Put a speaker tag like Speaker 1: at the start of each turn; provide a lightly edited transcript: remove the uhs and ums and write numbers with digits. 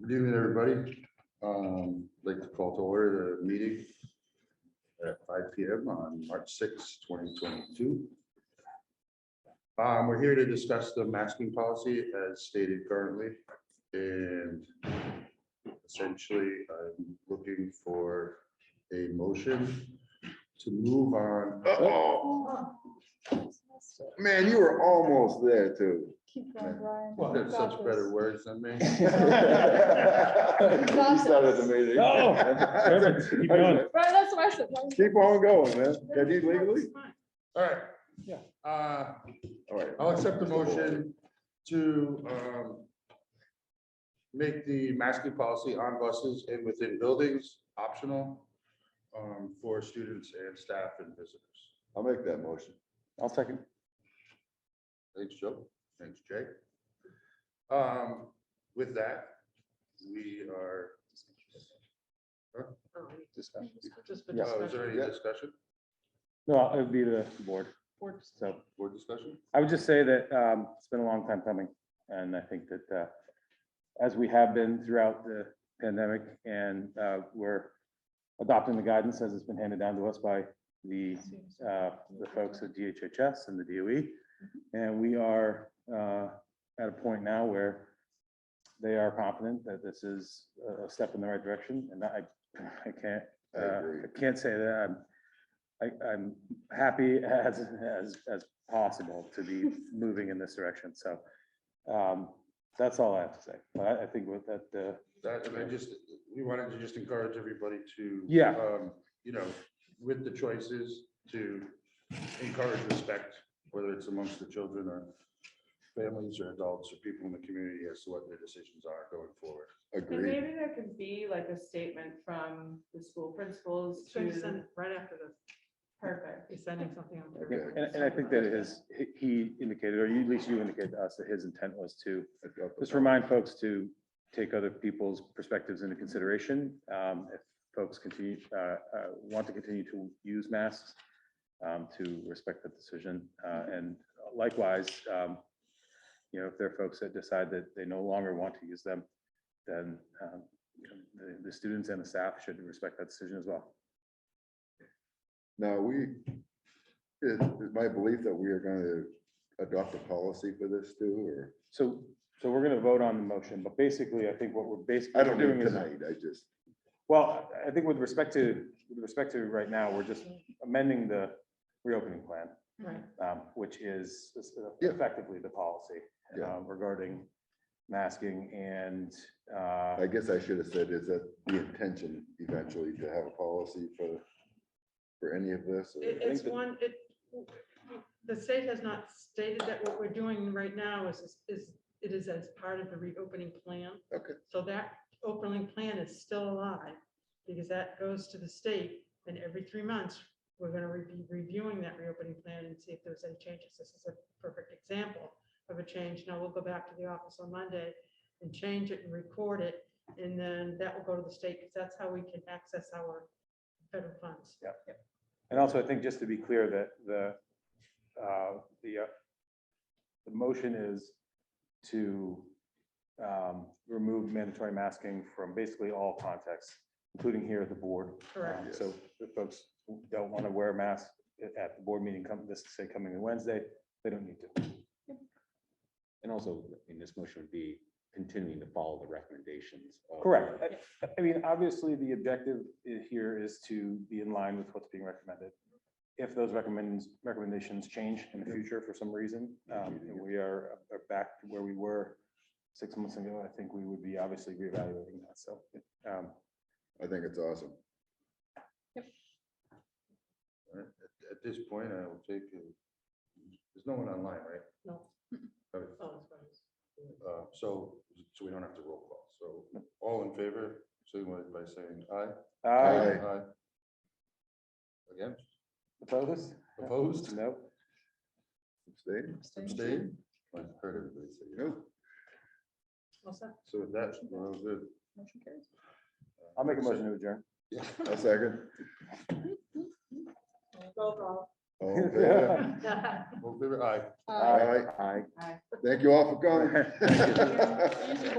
Speaker 1: Good evening, everybody. Like to call to order the meeting at 5 p.m. on March 6, 2022. We're here to discuss the masking policy as stated currently. And essentially, I'm looking for a motion to move on.
Speaker 2: Oh, man, you were almost there too.
Speaker 3: Keep going, Brian.
Speaker 1: Well,
Speaker 3: You've
Speaker 1: there's
Speaker 3: got
Speaker 1: such
Speaker 3: this.
Speaker 1: better words than me.
Speaker 2: You started the meeting.
Speaker 4: No, perfect. Keep going.
Speaker 3: Right, that's what I said. Brian.
Speaker 2: Keep on going, man. Can you legally?
Speaker 1: All right.
Speaker 4: Yeah.
Speaker 2: All right.
Speaker 1: I'll accept the motion to make the masking policy on buses and within buildings optional for students and staff and visitors.
Speaker 2: I'll make that motion.
Speaker 4: I'll second.
Speaker 1: Thanks, Joe. Thanks, Jay. With that, we are.
Speaker 4: Yeah.
Speaker 1: Oh, is there any
Speaker 2: Yeah.
Speaker 1: discussion?
Speaker 4: No, it would be the board. So
Speaker 1: Board discussion?
Speaker 4: I would just say that it's been a long time coming. And I think that as we have been throughout the pandemic and we're adopting the guidance as it's been handed down to us by the folks at DHHS and the DOE. And we are at a point now where they are confident that this is a step in the right direction. And I can't say that I'm happy as possible to be moving in this direction. So that's all I have to say. But I think with that,
Speaker 1: That, and we wanted to just encourage everybody to.
Speaker 4: Yeah.
Speaker 1: You know, with the choices to encourage respect, whether it's amongst the children or families or adults or people in the community as to what their decisions are going forward.
Speaker 5: And
Speaker 2: Agreed.
Speaker 5: maybe there could be like a statement from the school principals
Speaker 6: So you
Speaker 5: to,
Speaker 6: send it right after this,
Speaker 5: perfect.
Speaker 6: you're sending something out there.
Speaker 2: Okay.
Speaker 4: and I think that he indicated, or at least you indicated to us that his intent was to just remind folks to take other people's perspectives into consideration. If folks want to continue to use masks, to respect that decision. And likewise, if there are folks that decide that they no longer want to use them, then the students and the staff should respect that decision as well.
Speaker 2: Now, it's my belief that we are going to adopt a policy for this too, or
Speaker 4: So we're going to vote on the motion, but basically, I think what we're basically
Speaker 2: I don't
Speaker 4: doing
Speaker 2: mean
Speaker 4: is,
Speaker 2: tonight, I just,
Speaker 4: well, I think with respect to right now, we're just amending the reopening plan,
Speaker 6: Right.
Speaker 4: which is
Speaker 2: Yeah.
Speaker 4: effectively the policy
Speaker 2: Yeah.
Speaker 4: regarding masking and
Speaker 2: I guess I should have said, is that the intention eventually to have a policy for any of this? or-
Speaker 6: It's one, the state has not stated that what we're doing right now is it is as part of the reopening plan.
Speaker 2: Okay.
Speaker 6: So that opening plan is still alive because that goes to the state and every 3 months, we're going to be reviewing that reopening plan and see if there's any changes. This is a perfect example of a change. Now we'll go back to the office on Monday and change it and record it. And then that will go to the state because that's how we can access our federal funds.
Speaker 4: And also, I think just to be clear that the motion is to remove mandatory masking from basically all contexts, including here at the board.
Speaker 6: Correct.
Speaker 4: So if folks don't want to wear a mask at the board meeting, coming Wednesday, they don't need to.
Speaker 7: And also, this motion would be continuing to follow the recommendations.
Speaker 4: Correct. I mean, obviously, the objective here is to be in line with what's being recommended. If those recommendations change in the future for some reason, and we are back to where we were 6 months ago, I think we would be obviously reevaluating that. So,
Speaker 2: I think it's awesome.
Speaker 1: At this point, I will take, there's no one online, right?
Speaker 6: No.
Speaker 1: Okay.
Speaker 6: Oh, that's fine.
Speaker 1: So we don't have to roll call. So all in favor, signify by saying aye.
Speaker 2: Aye.
Speaker 1: Again,
Speaker 4: opposed?
Speaker 1: opposed,
Speaker 4: No.
Speaker 2: Abstain?
Speaker 1: abstain? I heard everybody say no.
Speaker 6: What's that?
Speaker 1: So with that, we're all good.
Speaker 3: Motion carries.
Speaker 4: I'll make a motion to adjourn.
Speaker 2: A second.
Speaker 6: Roll call.
Speaker 2: All in favor?
Speaker 1: All in favor, aye.
Speaker 2: Aye.
Speaker 4: Aye.
Speaker 2: Thank you all for coming.
Speaker 3: Easy